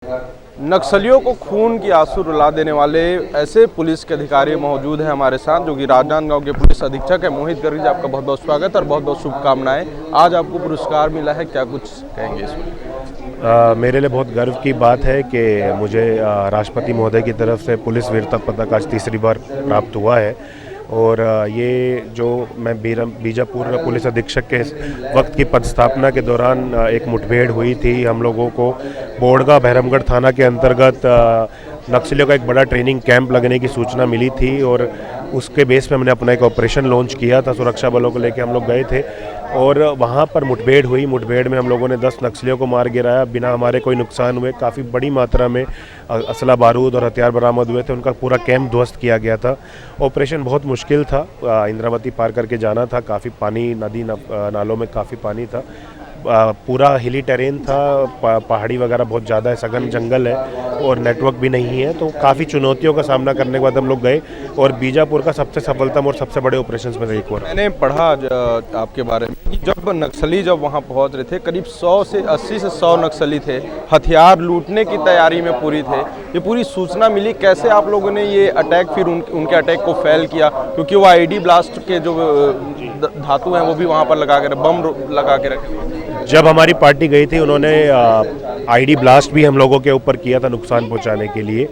नक्सलियों को खून की आंसू रुला देने वाले ऐसे पुलिस के अधिकारी मौजूद हैं हमारे साथ, जो कि राजनांदगांव के पुलिस अधीक्षक है मोहित गर्ग जी। आपका बहुत बहुत स्वागत और बहुत बहुत शुभकामनाएं। आज आपको पुरस्कार मिला है, क्या कुछ कहेंगे इसमें? मेरे लिए बहुत गर्व की बात है कि मुझे राष्ट्रपति महोदय की तरफ से पुलिस वीरता पदक आज तीसरी बार प्राप्त हुआ है। और ये जो मैं बीजापुर पुलिस अधीक्षक के वक्त की पदस्थापना के दौरान एक मुठभेड़ हुई थी। हम लोगों को बोड़गा बहरमगढ़ थाना के अंतर्गत नक्सलियों का एक बड़ा ट्रेनिंग कैंप लगने की सूचना मिली थी और उसके बेस पे हमने अपना एक ऑपरेशन लॉन्च किया था। सुरक्षा बलों को लेकर हम लोग गए थे और वहाँ पर मुठभेड़ हुई। मुठभेड़ में हम लोगों ने 10 नक्सलियों को मार गिराया बिना हमारे कोई नुकसान हुए। काफ़ी बड़ी मात्रा में असला बारूद और हथियार बरामद हुए थे। उनका पूरा कैंप ध्वस्त किया गया था। ऑपरेशन बहुत मुश्किल था। इंद्रावती पार करके जाना था। काफ़ी पानी, नदी नालों में काफ़ी पानी था। पूरा हिली टेरेन था, पहाड़ी वगैरह बहुत ज़्यादा है, सघन जंगल है और नेटवर्क भी नहीं है। तो काफ़ी चुनौतियों का सामना करने के बाद हम लोग गए और बीजापुर का सबसे सफलतम और सबसे बड़े ऑपरेशंस में से एक हुआ। मैंने पढ़ा आपके बारे में कि जब नक्सली वहाँ पहुँच रहे थे, करीब 100 से 80 से 100 नक्सली थे, हथियार लूटने की तैयारी में पूरी थे। ये पूरी सूचना मिली, कैसे आप लोगों ने ये अटैक फिर उनके अटैक को फेल किया? क्योंकि वो आईडी ब्लास्ट के जो धातु हैं वो भी वहाँ पर लगा के, बम लगा के रखे। जब हमारी पार्टी गई थी, उन्होंने आईडी ब्लास्ट भी हम लोगों के ऊपर किया था नुकसान पहुंचाने के लिए।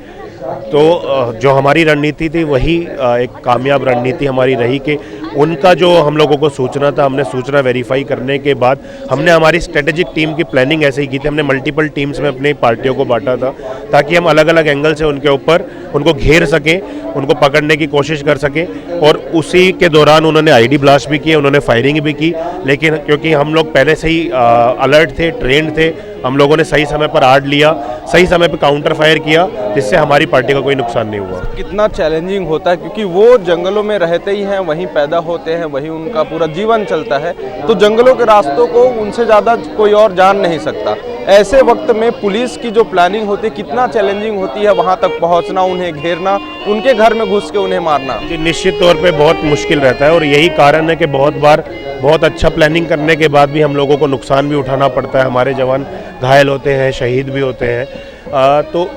तो जो हमारी रणनीति थी वही एक कामयाब रणनीति हमारी रही कि उनका जो हम लोगों को सूचना था, हमने सूचना वेरीफाई करने के बाद हमने हमारी स्ट्रेटेजिक टीम की प्लानिंग ऐसे ही की थी। हमने मल्टीपल टीम्स में अपनी पार्टियों को बांटा था ताकि हम अलग अलग एंगल से उनके ऊपर उनको घेर सकें, उनको पकड़ने की कोशिश कर सकें। और उसी के दौरान उन्होंने आईडी ब्लास्ट भी किए, उन्होंने फायरिंग भी की। लेकिन क्योंकि हम लोग पहले से ही अलर्ट थे, ट्रेंड थे, हम लोगों ने सही समय पर आड़ लिया, सही समय पर काउंटर फायर किया, जिससे हमारी पार्टी का कोई नुकसान नहीं हुआ। कितना चैलेंजिंग होता है, क्योंकि वो जंगलों में रहते ही हैं, वहीं पैदा होते हैं, वहीं उनका पूरा जीवन चलता है। तो जंगलों के रास्तों को उनसे ज़्यादा कोई और जान नहीं सकता। ऐसे वक्त में पुलिस की जो प्लानिंग होती है, कितना चैलेंजिंग होती है वहाँ तक पहुँचना, उन्हें घेरना, उनके घर में घुस के उन्हें मारना। निश्चित तौर पे बहुत मुश्किल रहता है और यही कारण है कि बहुत बार बहुत अच्छा प्लानिंग करने के बाद भी हम लोगों को नुकसान भी उठाना पड़ता है। हमारे जवान घायल होते हैं, शहीद भी होते हैं। तो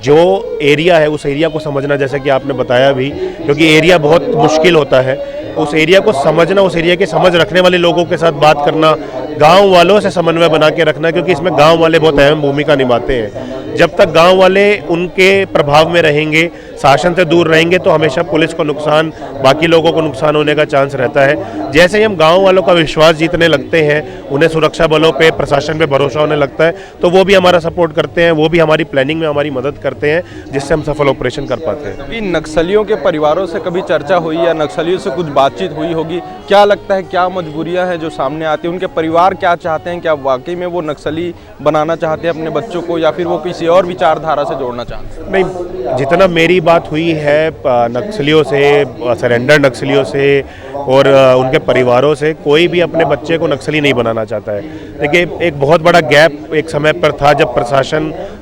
जो एरिया है उस एरिया को समझना, जैसे कि आपने बताया भी, क्योंकि एरिया बहुत मुश्किल होता है, उस एरिया को समझना, उस एरिया के समझ रखने वाले लोगों के साथ बात करना, गांव वालों से समन्वय बना के रखना, क्योंकि इसमें गांव वाले बहुत अहम भूमिका निभाते हैं। जब तक गांव वाले उनके प्रभाव में रहेंगे, शासन से दूर रहेंगे, तो हमेशा पुलिस को नुकसान, बाकी लोगों को नुकसान होने का चांस रहता है। जैसे ही हम गांव वालों का विश्वास जीतने लगते हैं, उन्हें सुरक्षा बलों पे, प्रशासन पे भरोसा होने लगता है, तो वो भी हमारा सपोर्ट करते हैं, वो भी हमारी प्लानिंग में हमारी मदद करते हैं, जिससे हम सफल ऑपरेशन कर पाते हैं। कभी नक्सलियों के परिवारों से कभी चर्चा हुई या नक्सलियों से कुछ बातचीत हुई होगी? क्या लगता है, क्या मजबूरियां हैं जो सामने आती हैं? उनके परिवार क्या चाहते हैं? क्या वाकई में वो नक्सली बनाना चाहते हैं अपने बच्चों को, या फिर वो किसी और विचारधारा से जोड़ना चाहते हैं? नहीं, जितना मेरी बात हुई है नक्सलियों से, सरेंडर नक्सलियों से और उनके परिवारों से, कोई भी अपने बच्चे को नक्सली नहीं बनाना चाहता है। देखिए, एक बहुत बड़ा गैप एक समय पर था जब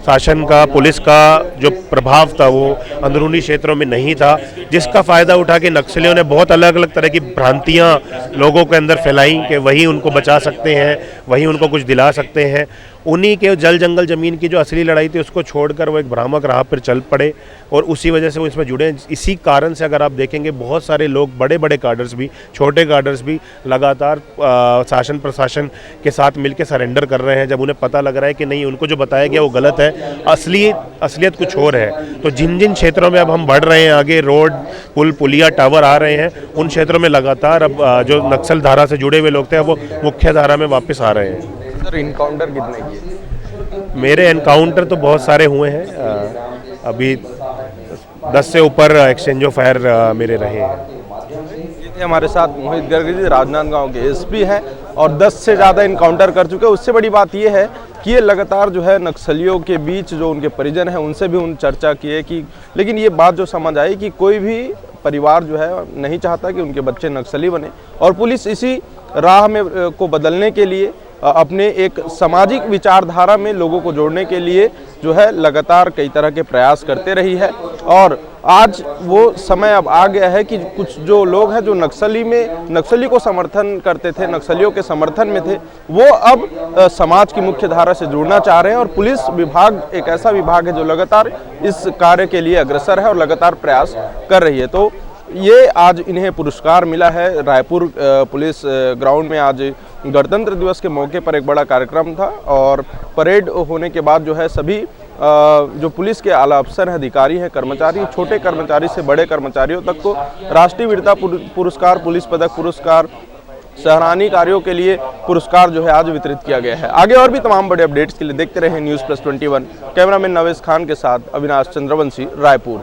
शासन का, पुलिस का जो प्रभाव था वो अंदरूनी क्षेत्रों में नहीं था, जिसका फ़ायदा उठा के नक्सलियों ने बहुत अलग अलग तरह की भ्रांतियां लोगों के अंदर फैलाई कि वही उनको बचा सकते हैं, वही उनको कुछ दिला सकते हैं। उन्हीं के जल जंगल ज़मीन की जो असली लड़ाई थी उसको छोड़कर वो एक भ्रामक राह पर चल पड़े और उसी वजह से वो इसमें जुड़े। इसी कारण से अगर आप देखेंगे, बहुत सारे लोग, बड़े बड़े काडर्स भी, छोटे काडर्स भी लगातार शासन प्रशासन के साथ मिलकर सरेंडर कर रहे हैं, जब उन्हें पता लग रहा है कि नहीं, उनको जो बताया गया वो गलत है, असलियत कुछ और है। तो जिन जिन क्षेत्रों में अब हम बढ़ रहे हैं आगे, रोड, पुल, पुलिया, टावर आ रहे हैं, उन क्षेत्रों में लगातार अब जो नक्सल धारा से जुड़े हुए लोग थे वो मुख्य धारा में वापस आ रहे हैं। सर, इनकाउंटर कितने किए? मेरे एनकाउंटर तो बहुत सारे हुए हैं। अभी 10 से ऊपर एक्सचेंज ऑफ फायर मेरे रहे हैं। ये थे हमारे साथ मोहित गर्ग जी, राजनांदगांव के एसपी हैं और 10 से ज़्यादा इनकाउंटर कर चुके हैं। उससे बड़ी बात ये है कि ये लगातार जो है नक्सलियों के बीच जो उनके परिजन हैं उनसे भी उन चर्चा किए कि, लेकिन ये बात जो समझ आई कि कोई भी परिवार जो है नहीं चाहता कि उनके बच्चे नक्सली बने, और पुलिस इसी राह में को बदलने के लिए अपने एक सामाजिक विचारधारा में लोगों को जोड़ने के लिए जो है लगातार कई तरह के प्रयास करते रही है। और आज वो समय अब आ गया है कि कुछ जो लोग हैं जो नक्सली को समर्थन करते थे, नक्सलियों के समर्थन में थे, वो अब समाज की मुख्य धारा से जुड़ना चाह रहे हैं। और पुलिस विभाग एक ऐसा विभाग है जो लगातार इस कार्य के लिए अग्रसर है और लगातार प्रयास कर रही है। तो ये आज इन्हें पुरस्कार मिला है। रायपुर पुलिस ग्राउंड में आज गणतंत्र दिवस के मौके पर एक बड़ा कार्यक्रम था और परेड होने के बाद जो है सभी जो पुलिस के आला अफसर हैं, अधिकारी हैं, कर्मचारी, छोटे कर्मचारी से बड़े कर्मचारियों तक को राष्ट्रीय वीरता पुरस्कार, पुलिस पदक पुरस्कार, सराहनीय कार्यों के लिए पुरस्कार जो है आज वितरित किया गया है। आगे और भी तमाम बड़े अपडेट्स के लिए देखते रहें News+21। कैमरामैन नवेश खान के साथ अविनाश चंद्रवंशी, रायपुर।